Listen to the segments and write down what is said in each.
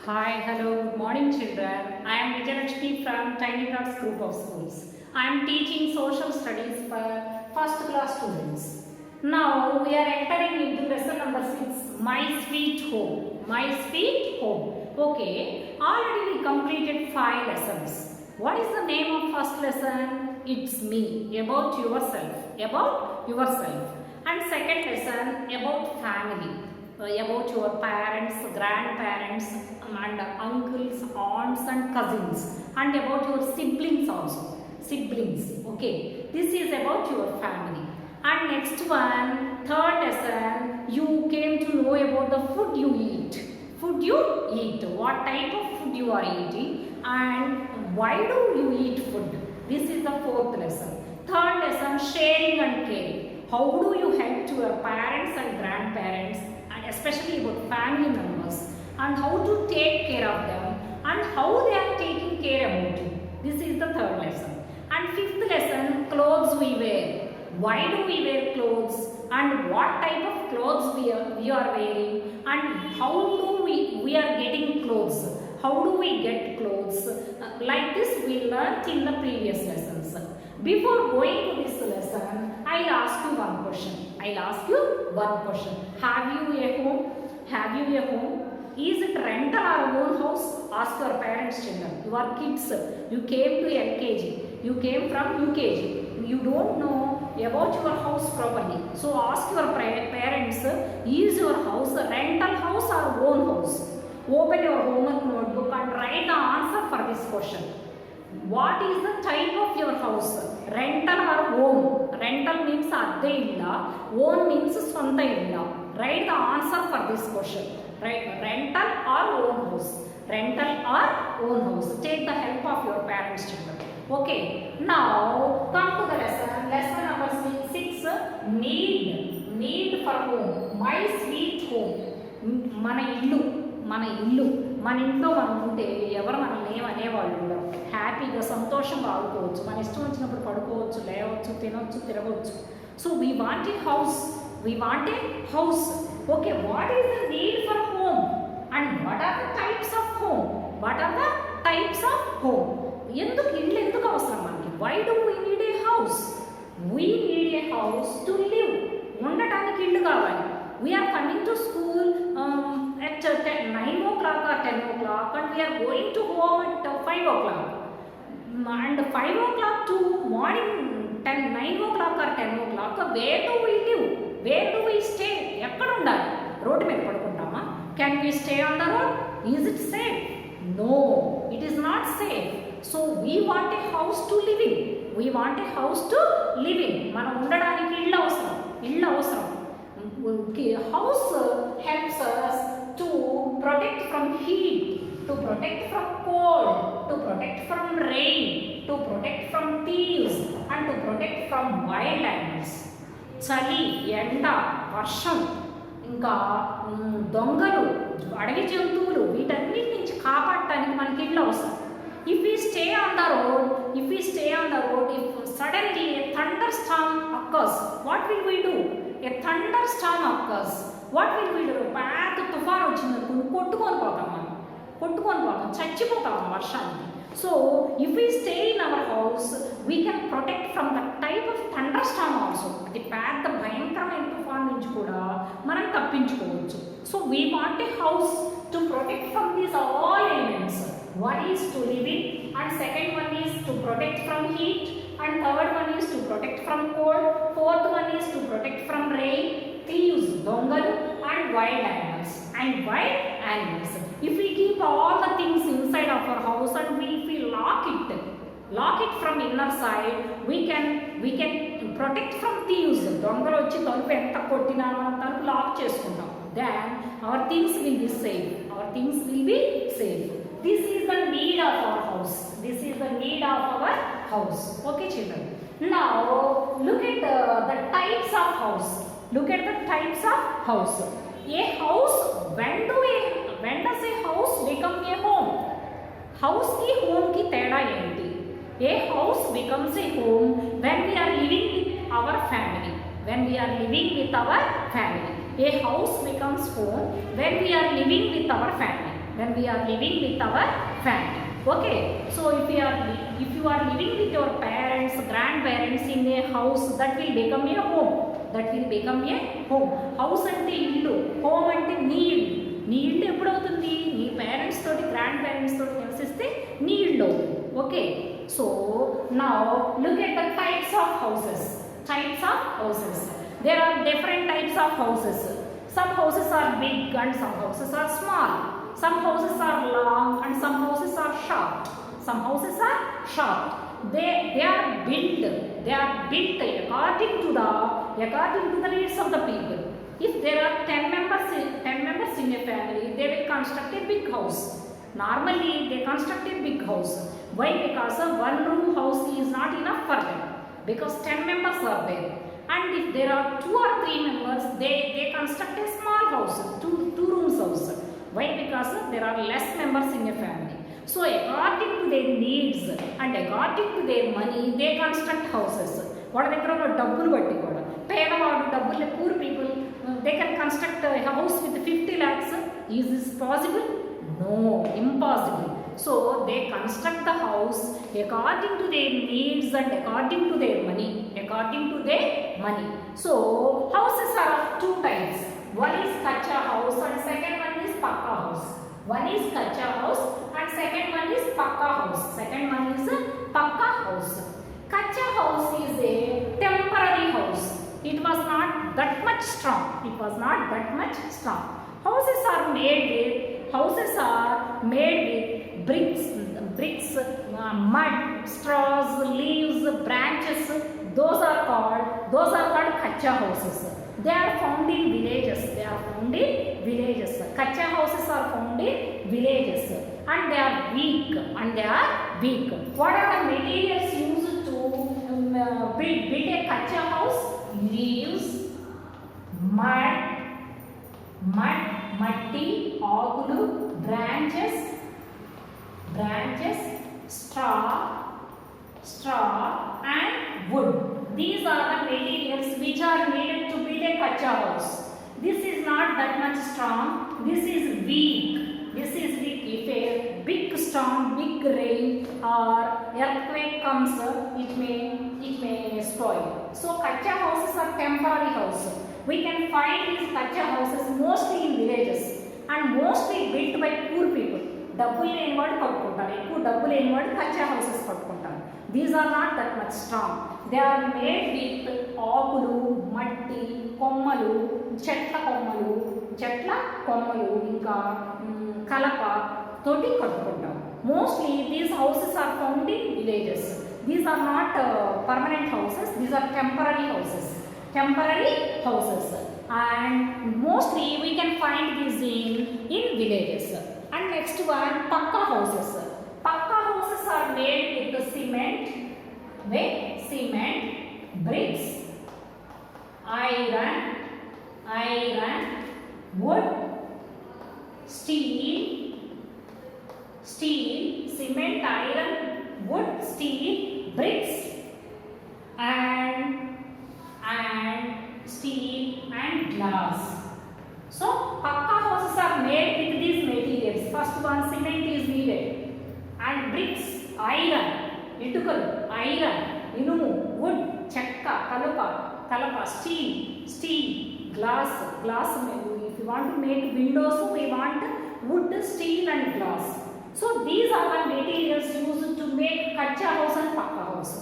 Hi, hello, good morning children. I am Vijayalakshmi from Tiny Tots Group of Schools. I am teaching social studies for first class students. Now we are entering into lesson number 6, My Sweet Home. My Sweet Home. Okay, already we completed 5 lessons. What is the name of first lesson? It's me, about yourself. About yourself. And second lesson, about family. About your parents, grandparents, and uncles, aunts, and cousins, and about your siblings also. Siblings, okay. This is about your family. And next one, third lesson, you came to know about the food you eat. Food you eat. What type of food you are eating, and why do you eat food? This is the fourth lesson. Third lesson, sharing and caring. How do you help to your parents and grandparents, especially about family members, and how to take care of them and how they are taking care about you. This is the third lesson. And fifth lesson, clothes we wear. Why do we wear clothes, and what type of clothes we are wearing, and how do we are getting clothes. How do we get clothes? Like this we learned in the previous lessons. Before going to this lesson, I'll ask you one question. Have you a home? Have you a home? Is it rental or own house? Ask your parents, children. You are kids. You came to LKG. You came from UKG. You don't know about your house properly. So ask your parents, is your house a rental house or own house? Open your homework notebook and write the answer for this question. What is the type of your house? Rental or own? Rental means adde illa, own means swanta illa. Write the answer for this question. Right? Rental or own house? Rental or own house? Take the help of your parents, children. Okay. Now come to the lesson. Lesson number 6. Need for home. My sweet home. Mana illu. మన ఇంట్లో మనం ఉంటే ఎవరు మనల్ని ఏమనేవాళ్ళు ఉండరు. హ్యాపీగా సంతోషంగా ఆడుకోవచ్చు, మన ఇష్టం వచ్చినప్పుడు పడుకోవచ్చు, లేవచ్చు, తినవచ్చు, తిరగవచ్చు. So we want a house. Okay, what is the need for home and what are the types of home? ఇల్లు ఎందుకు అవసరం మనకి? Why do we need a house? We need a house to live. ఉండటానికి ఇల్లు కావాలి. We are coming to school at 9 o'clock or 10 o'clock, and we are going to home at 5 o'clock. And 5 o'clock to morning 9 o'clock or 10 o'clock, where do we live? Where do we stay? ఎక్కడ ఉండాలి? Road మీద పడుకుంటామా? Can we stay on the road? Is it safe? No, it is not safe. So we want a house to live in. మనం ఉండడానికి ఇల్లు అవసరం. House helps us to protect from heat, to protect from cold, to protect from rain, to protect from thieves, and to protect from wild animals. చలి, ఎండ, వర్షం, ఇంకా దొంగలు, అడవి జంతువులు, వీటన్నిటి నుంచి కాపాడటానికి మనకి ఇల్లు అవసరం. If we stay on the road, if suddenly a thunderstorm occurs, what will we do? A thunderstorm occurs. What will we do? పెద్ద తుఫాను వచ్చిందనుకో కొట్టుకొని పోతాం, చచ్చిపోతాం వర్షానికి. So if we stay in our house, we can protect from the type of thunderstorm also. అది పెద్ద భయంకరమైన తుఫాను నుంచి కూడా మనం తప్పించుకోవచ్చు. So we want a house to protect from these all elements. One is to live in, and second one is to protect from heat, and third one is to protect from cold, fourth one is to protect from rain, thieves, dongalu, and wild animals. If we keep all the things inside of our house and if we lock it from inner side, we can protect from thieves. Dongalu వచ్చి తలుపు ఎంత కొట్టినా మనం తలుపు lock చేసుకుంటాం. Then our things will be safe. This is the need of our house. Okay, children. Now look at the types of house. A house, when does a house become a home? House ki home ki teda enti? A house becomes a home when we are living with our family. A house becomes home when we are living with our family. when we are living with our family. Okay, so if you are living with your parents, grandparents in a house, that will become a home. That will become a home. House ante illu, home ante నీ ఇల్లు. నీ ఇల్లు ఎప్పుడు అవుతుంది? నీ parents తోటి grand parents తోటి నివసిస్తే నీ ఇల్లు అవుతుంది. Okay, so now look at the types of houses. Types of houses. There are different types of houses. Some houses are big and some houses are small. Some houses are long and some houses are short. Some houses are short. They are built. They are built according to the needs of the people. If there are 10 members in a family, they will construct a big house. Normally, they construct a big house. Why? Because a one room house is not enough for them. Because 10 members are there. And if there are 2 or 3 members, they construct a small house, two rooms house. Why? Because there are less members in a family. So according to their needs and according to their money, they construct houses. What are the double vertical? Pedawadu double, poor people, they can construct a house with 50 lakhs. Is this possible? No, impossible. So they construct the house according to their needs and according to their money. According to their money. So houses are of 2 types. One is kacha house and second one is pakka house. One is kacha house and second one is pakka house. Second one is pakka house. Kacha house is a temporary house. It was not that much strong. It was not that much strong. Houses are made with bricks, mud, straws, leaves, branches. Those are called kacha houses. They are found in villages. Kacha houses are found in villages, and they are weak. What are the materials used to build a kacha house? Leaves, muddy, agulu, branches, straw and wood. These are the materials which are needed to build a kacha house. This is not that much strong. This is weak. If a big storm, big rain or earthquake comes, it may spoil. So kacha houses are temporary houses. We can find these kacha houses mostly in villages and mostly built by poor people. డబ్బులు లేని వాడు కట్టుకుంటారు, ఎక్కువ డబ్బు లేని వాడు kutcha houses కట్టుకుంటారు. These are not that much strong. They are made with ఆకులు, మట్టి, కొమ్మలు, చెట్ల కొమ్మలు ఇంకా కలప తోటి కట్టుకుంటారు. Mostly these houses are found in villages. These are not permanent houses. These are temporary houses. And mostly we can find these in villages. And next one, pakka houses. Pakka houses are made with the cement, bricks, iron, wood, steel, cement, iron, wood, steel, bricks, and steel and glass. So pakka houses are made with these materials. First one, cement is needed, and bricks, iron, inumu, wood, chakka, kalapa, steel, glass. If you want to make windows, we want wood, steel and glass. So these are the materials used to make kacha house and pakka house.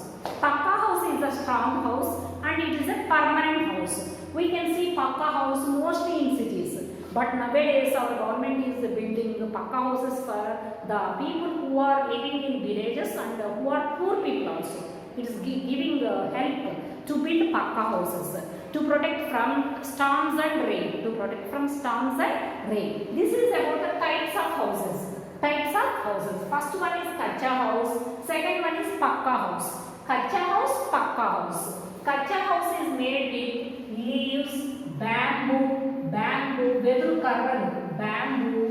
Pakka house is a strong house and it is a permanent house. We can see pakka house mostly in cities, but nowadays our government is building pakka houses for the people who are living in villages and who are poor people also. It is giving help to build pakka houses to protect from storms and rain. This is about the types of houses. First one is kacha house, second one is pakka house. Kacha house, pakka house. Kacha house is made with leaves, bamboo, vedru karralu, bamboo,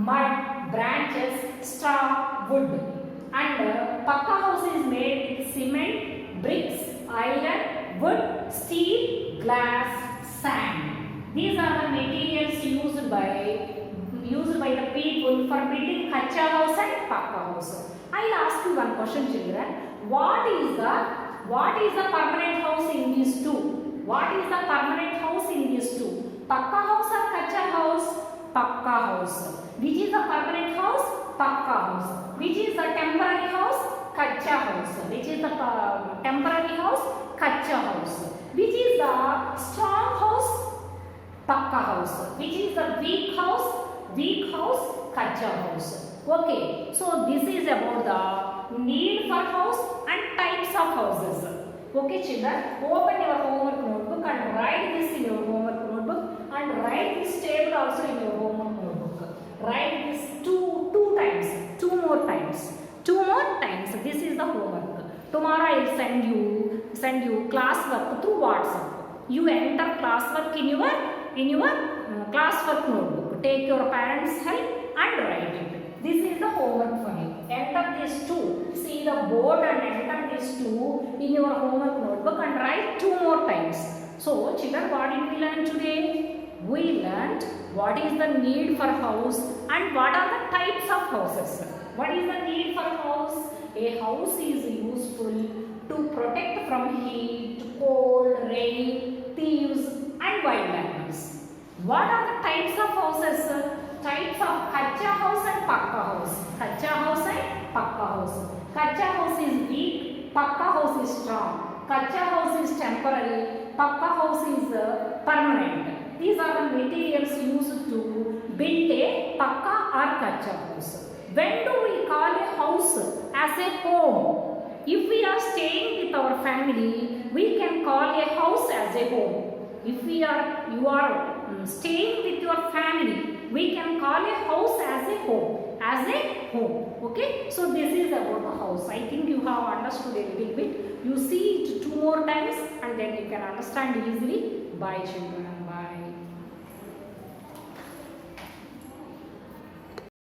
mud, branches, straw, wood. And pakka house is made with cement, bricks, iron, wood, steel, glass, sand. These are the materials used by the people for building kacha house and pakka house. I'll ask you one question, children. What is the permanent house in these two? What is the permanent house in these two? Pakka house or kacha house? Pakka house. Which is the permanent house? Pakka house. Which is the temporary house? Kacha house. Which is the temporary house? Kacha house. Which is the strong house? Pakka house. Which is the weak house? Weak house? Kacha house. Okay. So this is about the need for house and types of houses. Okay, children. Open your homework notebook and write this in your homework notebook and write this table also in your homework notebook. Write this two times. Two more times. This is the homework. Tomorrow I will send you classwork through WhatsApp. You enter classwork in your classwork notebook. Take your parents' help and write it. This is the homework for you. Enter these two. See the board and enter these two in your homework notebook and write two more times. So, children, what did we learn today? We learned what is the need for house and what are the types of houses. What is the need for house? A house is useful to protect from heat, cold, rain, thieves and wild animals. What are the types of houses? Types of kacha house and pakka house. Kacha house and pakka house. Kacha house is weak, pakka house is strong. Kacha house is temporary, pakka house is permanent. These are the materials used to build a pakka or kacha house. When do we call a house as a home? If we are staying with our family, we can call a house as a home. If you are staying with your family, we can call a house as a home. Okay, so this is about the house. I think you have understood a little bit. You see it two more times and then you can understand easily. Bye, children.